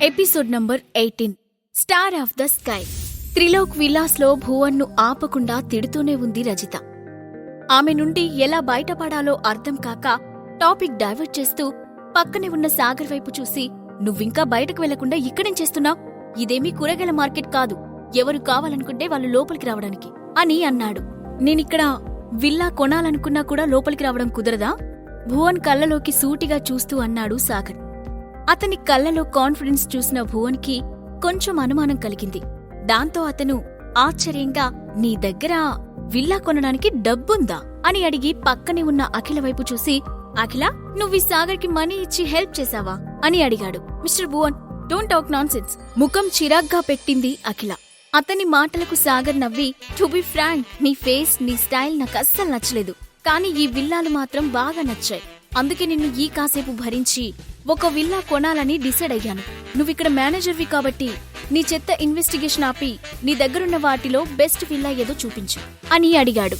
Episode number 18 star of the sky. Trilok విలాస్లో భువన్ను ఆపకుండా తిడుతూనే ఉంది రజిత. ఆమె నుండి ఎలా బయటపడాలో అర్థం కాక టాపిక్ డైవర్ట్ చేస్తూ పక్కనే ఉన్న సాగర్ వైపు చూసి, నువ్వింకా బయటకు వెళ్లకుండా ఇక్కడేం చేస్తున్నావ్? ఇదేమీ కూరగాయల మార్కెట్ కాదు, ఎవరు కావాలనుకుంటే వాళ్ళు లోపలికి రావడానికి అని అన్నాడు. నేనిక్కడ విల్లా కొనాలనుకున్నా కూడా లోపలికి రావడం కుదరదా? భువన్ కళ్ళలోకి సూటిగా చూస్తూ అన్నాడు సాగర్. అతని కళ్ళలో కాన్ఫిడెన్స్ చూసిన భువన్కి కొంచెం అనుమానం కలిగింది. దాంతో అతను ఆశ్చర్యంగా, నీ దగ్గర విల్లా కొనడానికి డబ్బుందా అని అడిగి పక్కనే ఉన్న అఖిల వైపు చూసి, అఖిల, నువ్వు సాగర్కి మనీ ఇచ్చి హెల్ప్ చేశావా అని అడిగాడు. Mister Bhuvan, don't talk nonsense. ముఖం చిరాగ్గా పెట్టింది అఖిల. అతని మాటలకు సాగర్ నవ్వి, టు బి ఫ్రాంక్, నీ ఫేస్, నీ స్టైల్ నాకు అస్సలు నచ్చలేదు, కానీ ఈ విల్లాలు మాత్రం బాగా నచ్చాయి. అందుకే నిన్ను ఈ కాసేపు భరించి ఒక విల్లా కొనాలని డిసైడ్ అయ్యాను. నువ్విక్కడ మేనేజర్వి కాబట్టి నీ చెత్త ఇన్వెస్టిగేషన్ ఆపి నీ దగ్గరున్న వాటిలో బెస్ట్ విల్లా ఏదో చూపించు అని అడిగాడు.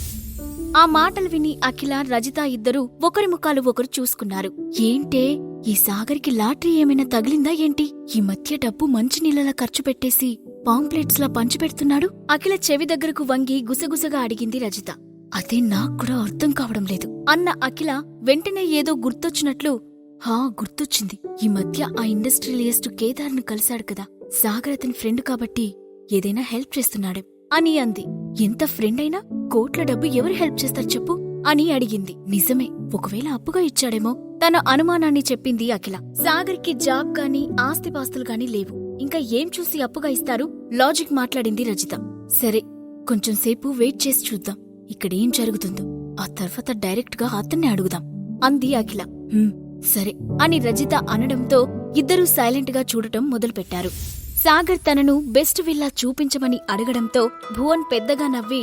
ఆ మాటలు విని అఖిల, రజిత ఇద్దరూ ఒకరి ముఖాలు ఒకరు చూసుకున్నారు. ఏంటే, ఈ సాగర్కి లాటరీ ఏమైనా తగిలిందా ఏంటి? ఈ మధ్య డబ్బు మంచినీళ్ళలా ఖర్చు పెట్టేసి పాంప్లెట్స్ లా పంచిపెడుతున్నాడు. అఖిల చెవి దగ్గరకు వంగి గుసగుసగా అడిగింది రజిత. అదే నాక్కూడా అర్థం కావడం లేదు అన్న అఖిల వెంటనే ఏదో గుర్తొచ్చినట్లు, గుర్తొచ్చింది. ఈ మధ్య ఆ ఇండస్ట్రియలిస్ట్ కేదార్ను కలిశాడు కదా, సాగర్ అతని ఫ్రెండ్ కాబట్టి ఏదైనా హెల్ప్ చేస్తున్నాడు అని అంది. ఎంత ఫ్రెండ్ అయినా కోట్ల డబ్బు ఎవరు హెల్ప్ చేస్తారు చెప్పు అని అడిగింది. నిజమే, ఒకవేళ అప్పుగా ఇచ్చాడేమో తన అనుమానాన్ని చెప్పింది అఖిల. సాగర్కి జాబ్ గాని ఆస్తిపాస్తులు గాని లేవు, ఇంకా ఏం చూసి అప్పుగా ఇస్తారు? లాజిక్ మాట్లాడింది రజిత. సరే, కొంచెం సేపు వెయిట్ చేసి చూద్దాం ఇక్కడేం జరుగుతుందో, ఆ తర్వాత డైరెక్ట్ గా అతన్నే అడుగుదాం అంది అఖిల. సరే అని రజిత అనడంతో ఇద్దరూ సైలెంట్ గా చూడటం మొదలుపెట్టారు. సాగర్ తనను బెస్ట్ విల్లా చూపించమని అడగడంతో భువన్ పెద్దగా నవ్వి,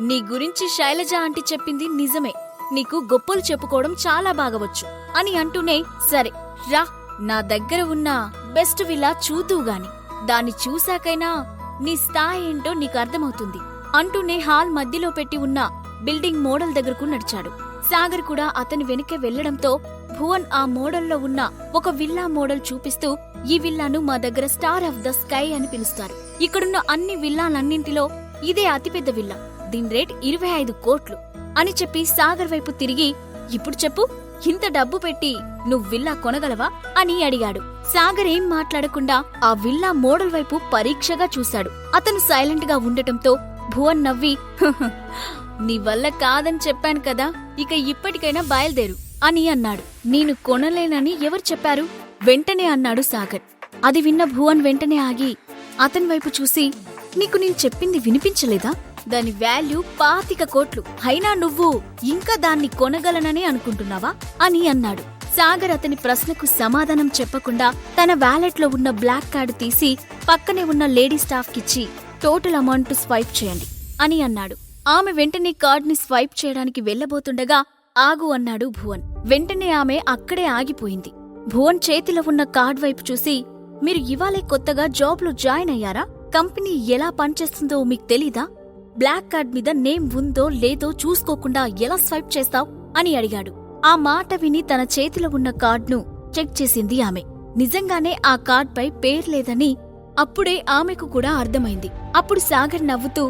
నీ గురించి శైలజ ఆంటీ చెప్పింది నిజమే, నీకు గొప్పలు చెప్పుకోవడం చాలా బాగవచ్చు అని అంటూనే, సరే రా, నా దగ్గర ఉన్న బెస్ట్ విల్లా చూద్దువుగాని, దాన్ని చూశాకైనా నీ స్థాయి ఏంటో నీకు అర్థమవుతుంది అంటూనే హాల్ మధ్యలో పెట్టి ఉన్న బిల్డింగ్ మోడల్ దగ్గరకు నడిచాడు. సాగర్ కూడా అతని వెనుకే వెళ్లడంతో భువన్ ఆ మోడల్లో ఉన్న ఒక విల్లా మోడల్ చూపిస్తూ, ఈ విల్లాను మా దగ్గర స్టార్ ఆఫ్ ద స్కై అని పిలుస్తారు. ఇక్కడున్న అన్ని విల్లాలన్నింటిలో ఇదే అతిపెద్ద విల్లా, దీని రేట్ 25 కోట్లు అని చెప్పి సాగర్ వైపు తిరిగి, ఇప్పుడు చెప్పు, ఇంత డబ్బు పెట్టి నువ్వు విల్లా కొనగలవా అని అడిగాడు. సాగర్ ఏం మాట్లాడకుండా ఆ విల్లా మోడల్ వైపు పరీక్షగా చూశాడు. అతను సైలెంట్ గా ఉండటంతో భువన్ నవ్వి, నీ వల్ల కాదని చెప్పాను కదా, ఇక ఇప్పటికైనా బయలుదేరు అని అన్నాడు. నేను కొనలేనని ఎవరు చెప్పారు? వెంటనే అన్నాడు సాగర్. అది విన్న భువన్ వెంటనే ఆగి అతని వైపు చూసి, నీకు నేను చెప్పింది వినిపించలేదా? దాని వాల్యూ 25 కోట్లు, అయినా నువ్వు ఇంకా దాన్ని కొనగలనని అనుకుంటున్నావా అని అన్నాడు. సాగర్ అతని ప్రశ్నకు సమాధానం చెప్పకుండా తన వ్యాలెట్లో ఉన్న బ్లాక్ కార్డు తీసి పక్కనే ఉన్న లేడీ స్టాఫ్కిచ్చి, టోటల్ అమౌంట్ స్వైప్ చేయండి అని అన్నాడు. ఆమె వెంటనే కార్డుని స్వైప్ చేయడానికి వెళ్లబోతుండగా, ఆగు అన్నాడు భువన్. వెంటనే ఆమె అక్కడే ఆగిపోయింది. భువన్ చేతిలో ఉన్న కార్డ్ వైపు చూసి, మీరు ఇవాళే కొత్తగా జాబ్లో జాయిన్ అయ్యారా? కంపెనీ ఎలా పనిచేస్తుందో మీకు తెలీదా? బ్లాక్ కార్డ్ మీద నేమ్ ఉందో లేదో చూసుకోకుండా ఎలా స్వైప్ చేస్తావ్ అని అడిగాడు. ఆ మాట విని తన చేతిలో ఉన్న కార్డ్ను చెక్ చేసింది ఆమె. నిజంగానే ఆ కార్డ్పై పేరు లేదని అప్పుడే ఆమెకు కూడా అర్థమైంది. అప్పుడు సాగర్ నవ్వుతూ,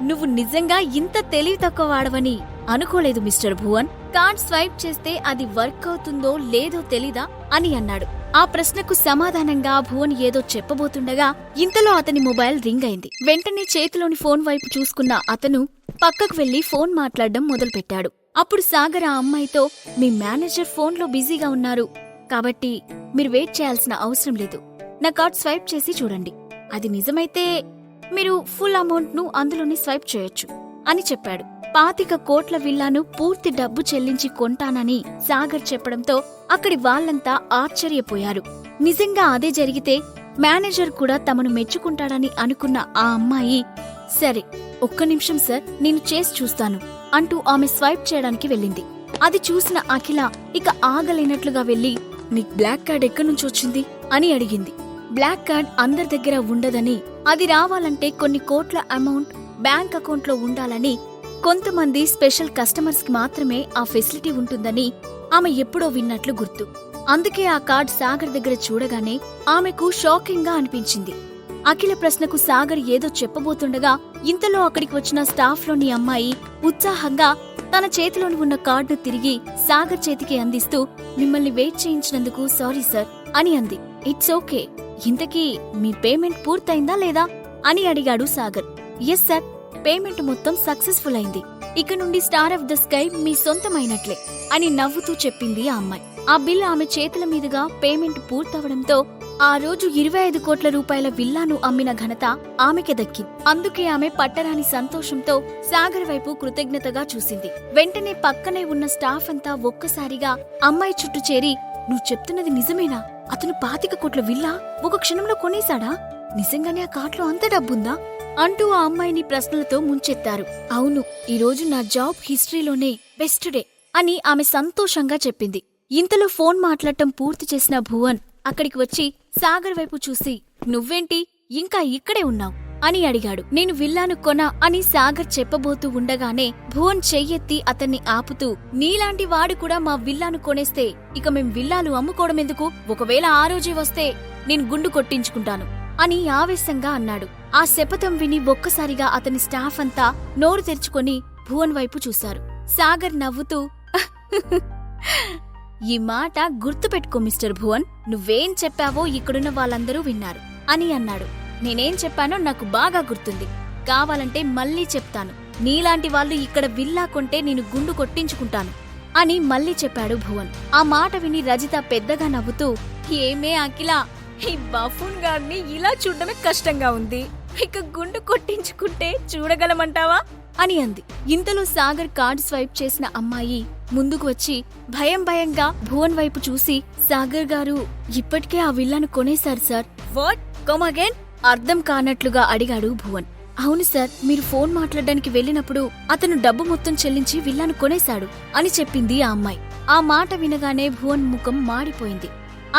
నువ్వు నిజంగా ఇంత తెలివి తక్కువ వాడవని అనుకోలేదు మిస్టర్ భువన్. కార్డ్ స్వైప్ చేస్తే అది వర్క్ అవుతుందో లేదో తెలీదా అని అన్నాడు. ఆ ప్రశ్నకు సమాధానంగా భువన్ ఏదో చెప్పబోతుండగా ఇంతలో అతని మొబైల్ రింగ్ అయింది. వెంటనే చేతిలోని ఫోన్ వైపు చూసుకున్న అతను పక్కకు వెళ్లి ఫోన్ మాట్లాడడం మొదలుపెట్టాడు. అప్పుడు సాగర్ ఆ అమ్మాయితో, మీ మేనేజర్ ఫోన్లో బిజీగా ఉన్నారు కాబట్టి మీరు వెయిట్ చేయాల్సిన అవసరం లేదు, నా కార్డ్ స్వైప్ చేసి చూడండి, అది నిజమైతే మీరు ఫుల్ అమౌంట్ ను అందులోని స్వైప్ చేయొచ్చు అని చెప్పాడు. 25 కోట్ల విల్లాను పూర్తి డబ్బు చెల్లించి కొంటానని సాగర్ చెప్పడంతో అక్కడి వాళ్లంతా ఆశ్చర్యపోయారు. నిజంగా అదే జరిగితే మేనేజర్ కూడా తమను మెచ్చుకుంటాడని అనుకున్న ఆ అమ్మాయి, సరే ఒక్క నిమిషం సార్, నేను చేసి చూస్తాను అంటూ ఆమె స్వైప్ చేయడానికి వెళ్ళింది. అది చూసిన అఖిల ఇక ఆగలేనట్లుగా వెళ్లి, నీకు బ్లాక్ కార్డ్ ఎక్కడి నుంచి వచ్చింది అని అడిగింది. బ్లాక్ కార్డ్ అందరి దగ్గర ఉండదని, అది రావాలంటే కొన్ని కోట్ల అమౌంట్ బ్యాంక్ అకౌంట్లో ఉండాలని, కొంతమంది స్పెషల్ కస్టమర్స్ కి మాత్రమే ఆ ఫెసిలిటీ ఉంటుందని ఆమె ఎప్పుడో విన్నట్లు గుర్తు. అందుకే ఆ కార్డ్ సాగర్ దగ్గర చూడగానే ఆమెకు షాకింగ్ గా అనిపించింది. అఖిల ప్రశ్నకు సాగర్ ఏదో చెప్పబోతుండగా ఇంతలో అక్కడికి వచ్చిన స్టాఫ్లోని అమ్మాయి ఉత్సాహంగా తన చేతిలోని ఉన్న కార్డును తిరిగి సాగర్ చేతికి అందిస్తూ, మిమ్మల్ని వెయిట్ చేయించినందుకు సారీ సార్ అని అంది. It's okay. ఇంతకీ మీ పేమెంట్ పూర్తయిందా లేదా అని అడిగాడు సాగర్. ఎస్ సార్, పేమెంట్ మొత్తం సక్సెస్ఫుల్ అయింది. ఇక నుండి స్టార్ ఆఫ్ ద స్కై మీ సొంతమైనట్లే అని నవ్వుతూ చెప్పింది ఆ అమ్మాయి. ఆ బిల్ ఆమె చేతుల మీదుగా పేమెంట్ పూర్తవడంతో ఆ రోజు 25 కోట్ల రూపాయల విల్లాను అమ్మిన ఘనత ఆమెకే దక్కింది. అందుకే ఆమె పట్టరాని సంతోషంతో సాగర్ వైపు కృతజ్ఞతగా చూసింది. వెంటనే పక్కనే ఉన్న స్టాఫ్ అంతా ఒక్కసారిగా అమ్మాయి చుట్టూ చేరి, నువ్వు చెప్తున్నది నిజమేనా? అతను 25 కోట్ల విల్లా ఒక క్షణంలో కొనేశాడా? నిజంగానే ఆ కార్ట్లో అంత డబ్బుందా అంటూ ఆ అమ్మాయిని ప్రశ్నలతో ముంచెత్తారు. అవును, ఈరోజు నా జాబ్ హిస్టరీలోనే బెస్ట్ డే అని ఆమె సంతోషంగా చెప్పింది. ఇంతలో ఫోన్ మాట్లాడటం పూర్తి చేసిన భువన్ అక్కడికి వచ్చి సాగర్ వైపు చూసి, నువ్వేంటి ఇంకా ఇక్కడే ఉన్నావు అని అడిగాడు. నేను విల్లాను కొనా అని సాగర్ చెప్పబోతూ ఉండగానే భువన్ చెయ్యెత్తి అతన్ని ఆపుతూ, నీలాంటి వాడు కూడా మా విల్లాను కొనేస్తే ఇక మేం విల్లాలు అమ్ముకోవడమెందుకు? ఒకవేళ ఆ రోజే వస్తే నేను గుండు కొట్టించుకుంటాను అని ఆవేశంగా అన్నాడు. ఆ శపథం విని ఒక్కసారిగా అతని స్టాఫ్ అంతా నోరు తెరుచుకొని భువన్ వైపు చూశారు. సాగర్ నవ్వుతూ, ఈ మాట గుర్తుపెట్టుకో మిస్టర్ భువన్, నువ్వేం చెప్పావో ఇక్కడున్న వాళ్ళందరూ విన్నారు అని అన్నాడు. నేనేం చెప్పానో నాకు బాగా గుర్తుంది. కావాలంటే మళ్ళీ చెప్తాను. నీలాంటి వాళ్ళు ఇక్కడ విల్లా కొంటే నేను గుండు కొట్టించుకుంటాను అని మళ్ళీ చెప్పాడు భువన్. ఆ మాట విని రజిత పెద్దగా నవ్వుతూ, ఏమే అఖిల, ఈ బఫూన్ గార్డ్ని ఇలా చూడడమే కష్టంగా ఉంది. ఇక గుండు కొట్టించుకుంటే చూడగలమంటావా అని అంది. ఇంతలో సాగర్ కార్డ్ స్వైప్ చేసిన అమ్మాయి ముందుకు వచ్చి భయంగా భువన్ వైపు చూసి, సాగర్ గారు ఇప్పటికే ఆ విల్లాను కొనేశారు సార్. వాట్? Come again? అర్థం కానట్లుగా అడిగాడు భువన్. అవును సార్, మీరు ఫోన్ మాట్లాడడానికి వెళ్ళినప్పుడు అతను డబ్బు మొత్తం చెల్లించి విల్లాను కొనేశాడు అని చెప్పింది ఆ అమ్మాయి. ఆ మాట వినగానే భువన్ ముఖం మాడిపోయింది.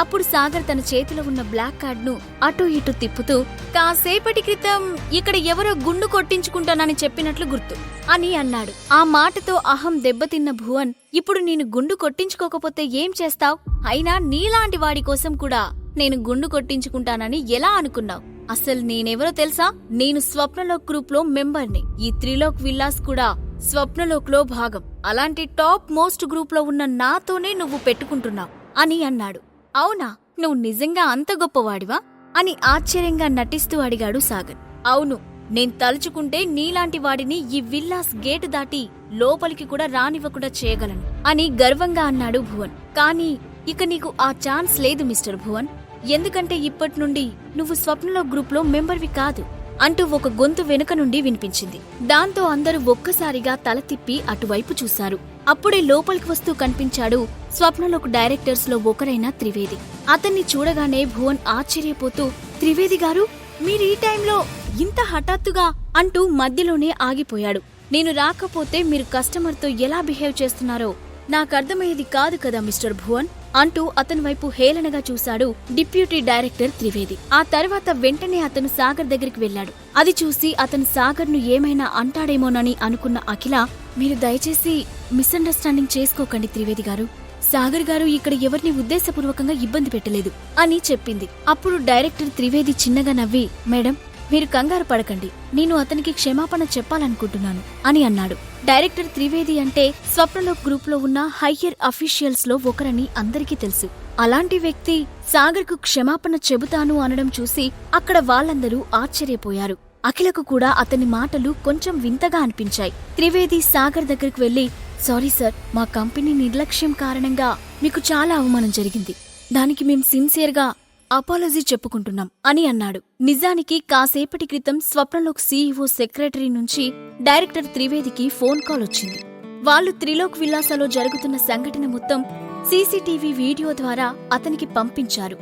అప్పుడు సాగర్ తన చేతిలో ఉన్న బ్లాక్ కార్డ్ను అటూ ఇటూ తిప్పుతూ, కాసేపటి క్రితం ఇక్కడ ఎవరో గుండు కొట్టించుకుంటానని చెప్పినట్లు గుర్తు అని అన్నాడు. ఆ మాటతో అహం దెబ్బతిన్న భువన్, ఇప్పుడు నేను గుండు కొట్టించుకోకపోతే ఏం చేస్తావ్? అయినా నీలాంటి వాడి కోసం కూడా నేను గుండు కొట్టించుకుంటానని ఎలా అనుకున్నావ్? అసలు నేనెవరో తెలుసా? నేను స్వప్నలోక్ గ్రూప్ లో మెంబర్ని. ఈ త్రిలోక్ విల్లాస్ కూడా స్వప్నలోక్ లో భాగం. అలాంటి టాప్ మోస్ట్ గ్రూప్ లో ఉన్న నాతోనే నువ్వు పెట్టుకుంటున్నావు అని అన్నాడు. అవునా, నువ్వు నిజంగా అంత గొప్పవాడివా అని ఆశ్చర్యంగా నటిస్తూ అడిగాడు సాగర్. అవును, నేను తలుచుకుంటే నీలాంటి వాడిని ఈ విల్లాస్ గేటు దాటి లోపలికి కూడా రానివ్వకుండా చేయగలను అని గర్వంగా అన్నాడు భువన్. కానీ ఇక నీకు ఆ ఛాన్స్ లేదు మిస్టర్ భువన్. ఎందుకంటే ఇప్పటి నుండి నువ్వు స్వప్నలోక్ గ్రూప్ లో మెంబర్వి కాదు అంటూ ఒక గొంతు వెనుక నుండి వినిపించింది. దాంతో అందరూ ఒక్కసారిగా తల తిప్పి అటువైపు చూశారు. అప్పుడే లోపలికి వస్తూ కనిపించాడు స్వప్నలోక్ డైరెక్టర్స్ లో ఒకరైన త్రివేది. అతన్ని చూడగానే భువన్ ఆశ్చర్యపోతూ, త్రివేది గారు, మీరు ఈ టైంలో ఇంత హఠాత్తుగా అంటూ మధ్యలోనే ఆగిపోయాడు. నేను రాకపోతే మీరు కస్టమర్తో ఎలా బిహేవ్ చేస్తున్నారో నాకర్థమయ్యేది కాదు కదా మిస్టర్ భువన్ అంటూ అతని వైపు హేళనగా చూశాడు డిప్యూటీ డైరెక్టర్ త్రివేది. ఆ తర్వాత వెంటనే అతను సాగర్ దగ్గరికి వెళ్లాడు. అది చూసి అతను సాగర్ను ఏమైనా అంటాడేమోనని అనుకున్న అఖిల, మీరు దయచేసి మిస్అండర్స్టాండింగ్ చేసుకోకండి త్రివేది గారు. సాగర్ గారు ఇక్కడ ఎవరిని ఉద్దేశపూర్వకంగా ఇబ్బంది పెట్టలేదు అని చెప్పింది. అప్పుడు డైరెక్టర్ త్రివేది చిన్నగా నవ్వి, మేడం, మీరు కంగారు పడకండి, నేను అతనికి క్షమాపణ చెప్పాలనుకుంటున్నాను అని అన్నాడు. డైరెక్టర్ త్రివేది అంటే స్వప్నలోక్ గ్రూప్ లో ఉన్న హయ్యర్ అఫీషియల్స్ లో ఒకరని అందరికీ తెలుసు. అలాంటి వ్యక్తి సాగర్ కు క్షమాపణ చెబుతాను అనడం చూసి అక్కడ వాళ్ళందరూ ఆశ్చర్యపోయారు. అఖిలకు కూడా అతని మాటలు కొంచెం వింతగా అనిపించాయి. త్రివేది సాగర్ దగ్గరకు వెళ్లి, సారీ సార్, మా కంపెనీ నిర్లక్ష్యం కారణంగా మీకు చాలా అవమానం జరిగింది. దానికి మేం సిన్సియర్గా అపాలజీ చెప్పుకుంటున్నాం అని అన్నాడు. నిజానికి కాసేపటి క్రితం స్వప్నలోక్ సీఈఓ సెక్రటరీ నుంచి డైరెక్టర్ త్రివేదికి ఫోన్ కాల్ వచ్చింది. వాళ్లు త్రిలోక్ విల్లాసలో జరుగుతున్న సంఘటన మొత్తం సీసీటీవీ వీడియో ద్వారా అతనికి పంపించారు.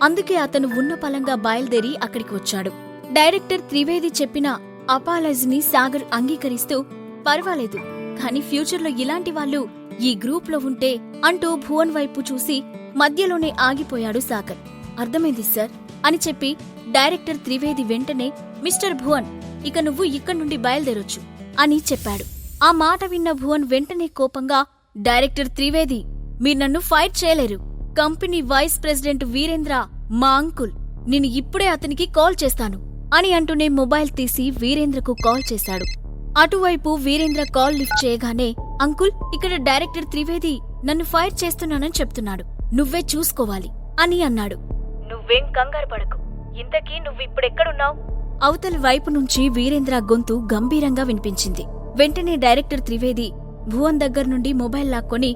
అందుకే అతను ఉన్న పలంగా బయలుదేరి అక్కడికి వచ్చాడు. డైరెక్టర్ త్రివేది చెప్పిన అపాలజీని సాగర్ అంగీకరిస్తూ, పర్వాలేదు, కానీ ఫ్యూచర్లో ఇలాంటి వాళ్ళు ఈ గ్రూప్ లో ఉంటే అంటూ భువన్ వైపు చూసి మధ్యలోనే ఆగిపోయాడు సాగర్. అర్థమైంది సార్ అని చెప్పి డైరెక్టర్ త్రివేది వెంటనే, మిస్టర్ భువన్, ఇక నువ్వు ఇక్కడి నుండి బయలుదేరొచ్చు అని చెప్పాడు. ఆ మాట విన్న భువన్ వెంటనే కోపంగా, డైరెక్టర్ త్రివేది, మీరు నన్ను ఫైట్ చేయలేరు. కంపెనీ వైస్ ప్రెసిడెంట్ వీరేంద్ర మా అంకుల్. నేను ఇప్పుడే అతనికి కాల్ చేస్తాను అని అంటూనే మొబైల్ తీసి వీరేంద్రకు కాల్ చేశాడు. అటువైపు వీరేంద్ర కాల్ లిఫ్ట్ చేయగానే, అంకుల్, ఇక్కడ డైరెక్టర్ త్రివేది నన్ను ఫైర్ చేస్తున్నానని చెప్తున్నాడు. నువ్వే చూసుకోవాలి అని అన్నాడు. నువ్వేం కంగారు పడకు. ఇంతకీ నువ్విప్పుడెక్కడున్నావు? అవతలి వైపు నుంచి వీరేంద్ర గొంతు గంభీరంగా వినిపించింది. వెంటనే డైరెక్టర్ త్రివేది భువన్ దగ్గర నుండి మొబైల్ లాక్కొని,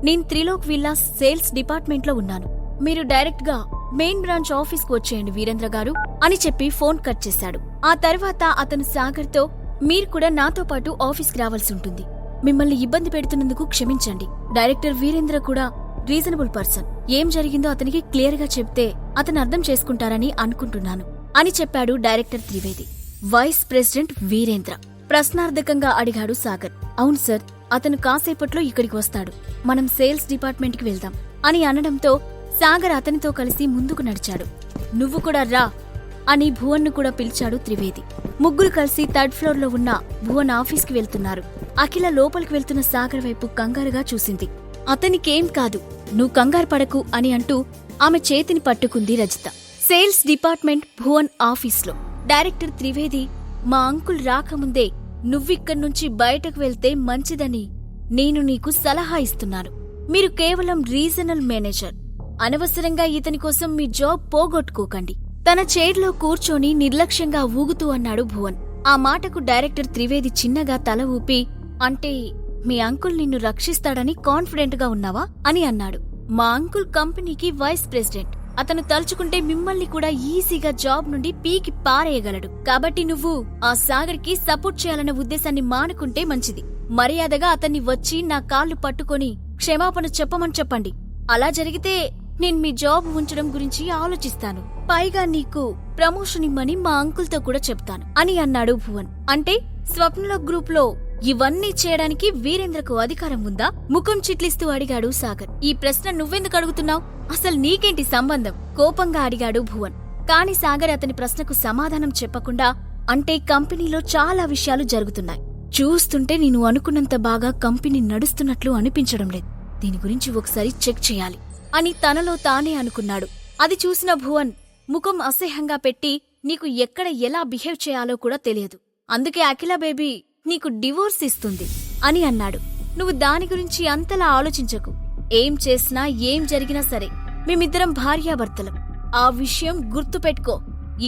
నేను త్రిలోక్ విల్లాస్ సేల్స్ డిపార్ట్మెంట్లో ఉన్నాను. మీరు డైరెక్ట్గా మెయిన్ బ్రాంచ్ ఆఫీస్కు వచ్చేయండి వీరేంద్ర గారు అని చెప్పి ఫోన్ కట్ చేశాడు. ఆ తర్వాత అతను సాగర్తో, మీరు కూడా నాతో పాటు ఆఫీస్కి రావాల్సి ఉంటుంది. మిమ్మల్ని ఇబ్బంది పెడుతున్నందుకు క్షమించండి. డైరెక్టర్ వీరేంద్ర కూడా రీజనబుల్ పర్సన్. ఏం జరిగిందో అతనికి క్లియర్గా చెప్తే అతను అర్థం చేసుకుంటారని అనుకుంటున్నాను అని చెప్పాడు director Trivedi. Vice president Virendra ప్రశ్నార్థకంగా అడిగాడు సాగర్. అవును సార్, అతను కాసేపట్లో ఇక్కడికి వస్తాడు. మనం సేల్స్ డిపార్ట్మెంట్కి వెళ్దాం అని అనడంతో సాగర్ అతనితో కలిసి ముందుకు నడిచాడు. నువ్వు కూడా రా అని భువన్ను కూడా పిలిచాడు త్రివేది. ముగ్గురు కలిసి థర్డ్ ఫ్లోర్లో ఉన్న భువన్ ఆఫీస్కి వెళ్తున్నారు. అఖిల లోపలికి వెళ్తున్న సాగర్ వైపు కంగారుగా చూసింది. అతనికేం కాదు, నువ్వు కంగారు పడకు అని అంటూ ఆమె చేతిని పట్టుకుంది రజిత. సేల్స్ డిపార్ట్మెంట్ భువన్ ఆఫీస్లో డైరెక్టర్ త్రివేది, మా అంకుల్ రాకముందే నువ్విక్కడ్నుంచి బయటకు వెళ్తే మంచిదని నేను నీకు సలహా ఇస్తున్నాను. మీరు కేవలం రీజనల్ మేనేజర్. అనవసరంగా ఇతని కోసం మీ జాబ్ పోగొట్టుకోకండి. తన చైర్లో కూర్చొని నిర్లక్ష్యంగా ఊగుతూ అన్నాడు భువన్. ఆ మాటకు డైరెక్టర్ త్రివేది చిన్నగా తల ఊపి, అంటే మీ అంకుల్ నిన్ను రక్షిస్తాడని కాన్ఫిడెంట్గా ఉన్నావా అని అన్నాడు. మా అంకుల్ కంపెనీకి వైస్ ప్రెసిడెంట్. అతను తలుచుకుంటే మిమ్మల్ని కూడా ఈజీగా జాబ్ నుండి పీకి పారేయగలడు. కాబట్టి నువ్వు ఆ సాగర్కి సపోర్ట్ చేయాలన్న ఉద్దేశాన్ని మానుకుంటే మంచిది. మర్యాదగా అతన్ని వచ్చి నా కాళ్ళు పట్టుకొని క్షమాపణ చెప్పమని చెప్పండి. అలా జరిగితే నేను మీ జాబ్ ఉంచడం గురించి ఆలోచిస్తాను. పైగా నీకు ప్రమోషన్ ఇమ్మని మా అంకుల్తో కూడా చెప్తాను అని అన్నాడు భువన్. అంటే స్వప్నలో గ్రూప్లో ఇవన్నీ చేయడానికి వీరేంద్రకు అధికారం ఉందా? ముఖం చిట్లిస్తూ అడిగాడు సాగర్. ఈ ప్రశ్న నువ్వెందుకు అడుగుతున్నావు? అసలు నీకేంటి సంబంధం? కోపంగా అడిగాడు భువన్. కాని సాగర్ అతని ప్రశ్నకు సమాధానం చెప్పకుండా, అంటే కంపెనీలో చాలా విషయాలు జరుగుతున్నాయి. చూస్తుంటే నేను అనుకున్నంత బాగా కంపెనీ నడుస్తున్నట్లు అనిపించడం లేదు. దీని గురించి ఒకసారి చెక్ చేయాలి అని తనలో తానే అనుకున్నాడు. అది చూసిన భువన్ ముఖం అసహ్యంగా పెట్టి, నీకు ఎక్కడ ఎలా బిహేవ్ చేయాలో కూడా తెలియదు. అందుకే అఖిల బేబీ నీకు డివోర్స్ ఇస్తుంది అని అన్నాడు. నువ్వు దాని గురించి అంతలా ఆలోచించకు. ఏం చేసినా ఏం జరిగినా సరే మేమిద్దరం భార్యాభర్తలం. ఆ విషయం గుర్తుపెట్టుకో.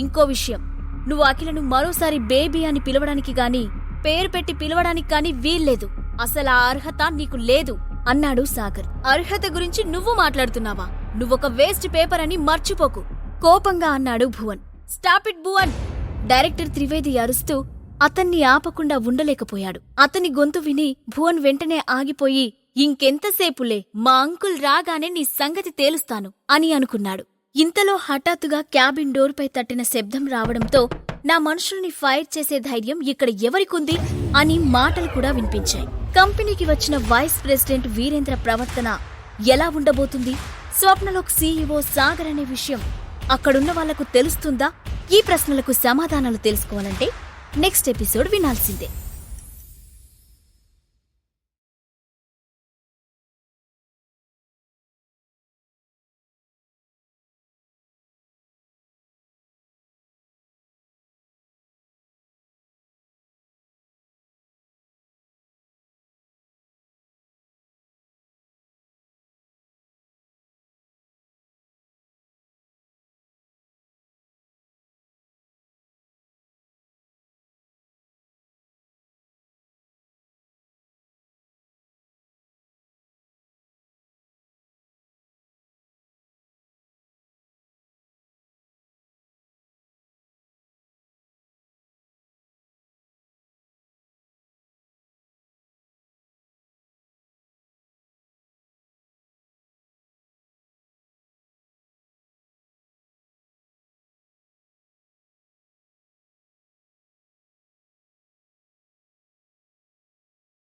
ఇంకో విషయం, నువ్వు అఖిలను మరోసారి బేబీ అని పిలవడానికి గాని, పేరు పెట్టి పిలవడానికి గాని వీల్లేదు. అసలు ఆ అర్హత నీకు లేదు అన్నాడు సాగర్. అర్హత గురించి నువ్వు మాట్లాడుతున్నావా? నువ్వొక వేస్ట్ పేపర్ అని మర్చిపోకు కోపంగా అన్నాడు Bhuvan. Stop it Bhuvan! Director Trivedi అరుస్తూ అతన్ని ఆపకుండా ఉండలేకపోయాడు. అతని గొంతు విని భువన్ వెంటనే ఆగిపోయి, ఇంకెంతసేపులే, మా అంకుల్ రాగానే నీ సంగతి తేలుస్తాను అని అనుకున్నాడు. ఇంతలో హఠాత్తుగా క్యాబిన్ డోర్పై తట్టిన శబ్దం రావడంతో, నా మనుషుల్ని ఫైర్ చేసే ధైర్యం ఇక్కడ ఎవరికుంది అని మాటలు కూడా వినిపించాయి. కంపెనీకి వచ్చిన వైస్ ప్రెసిడెంట్ వీరేంద్ర ప్రవర్తన ఎలా ఉండబోతుంది? స్వప్నలోక్ సీఈఓ సాగర్ అనే విషయం అక్కడున్న వాళ్లకు తెలుస్తుందా? ఈ ప్రశ్నలకు సమాధానాలు తెలుసుకోవాలంటే నెక్స్ట్ ఎపిసోడ్ వినాల్సిందే.